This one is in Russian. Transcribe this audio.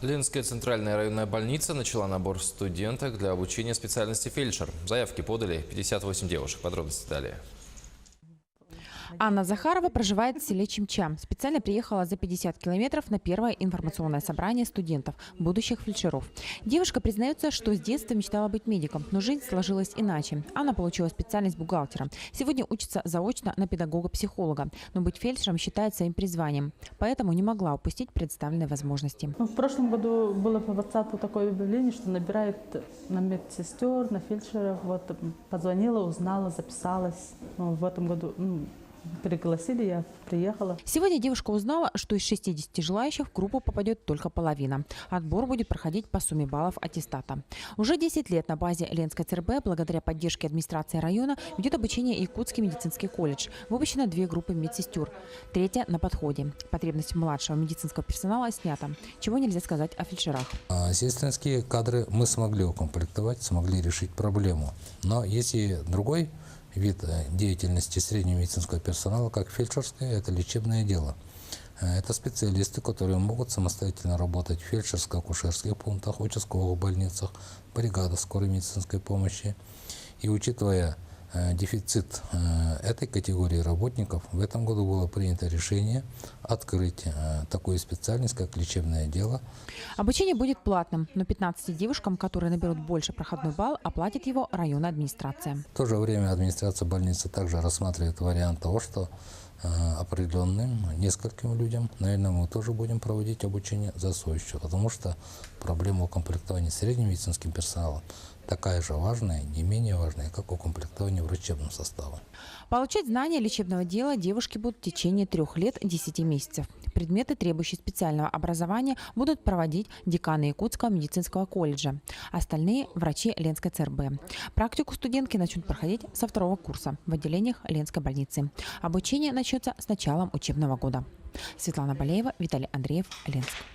Ленинская центральная районная больница начала набор студенток для обучения специальности фельдшер. Заявки подали 58 девушек. Подробности далее. Анна Захарова проживает в селе Чимча. Специально приехала за 50 километров на первое информационное собрание студентов, будущих фельдшеров. Девушка признается, что с детства мечтала быть медиком, но жизнь сложилась иначе. Анна получила специальность бухгалтера. Сегодня учится заочно на педагога-психолога. Но быть фельдшером считает своим призванием. Поэтому не могла упустить представленные возможности. В прошлом году было по WhatsApp такое объявление, что набирают на медсестер, на фельдшеров. Вот позвонила, узнала, записалась. В этом году пригласили, я приехала. Сегодня девушка узнала, что из 60 желающих в группу попадет только половина. Отбор будет проходить по сумме баллов аттестата. Уже 10 лет на базе Ленинской ЦРБ, благодаря поддержке администрации района, ведет обучение Якутский медицинский колледж. Выпущено 2 группы медсестер. 3 на подходе. Потребность младшего медицинского персонала снята. Чего нельзя сказать о фельдшерах. Сестринские кадры мы смогли укомплектовать, смогли решить проблему. Но есть и другой вид деятельности среднего медицинского персонала, как фельдшерское, это лечебное дело. Это специалисты, которые могут самостоятельно работать в фельдшерско-акушерских пунктах, участковых больницах, бригадах скорой медицинской помощи. И учитывая дефицит этой категории работников, в этом году было принято решение открыть такую специальность, как лечебное дело. Обучение будет платным, но 15 девушкам, которые наберут больше проходной балл, оплатит его районная администрация. В то же время администрация больницы также рассматривает вариант того, что определенным нескольким людям, наверное, мы тоже будем проводить обучение за свой счет, потому что проблема укомплектования средним медицинским персоналом такая же важная, не менее важная, как укомплектование врачебным составом. Получать знания лечебного дела девушки будут в течение 3 лет 10 месяцев. Предметы, требующие специального образования, будут проводить деканы Якутского медицинского колледжа. Остальные – врачи Ленской ЦРБ. Практику студентки начнут проходить со 2-го курса в отделениях Ленской больницы. Обучение начнется с началом учебного года. Светлана Балеева, Виталий Андреев, Ленск.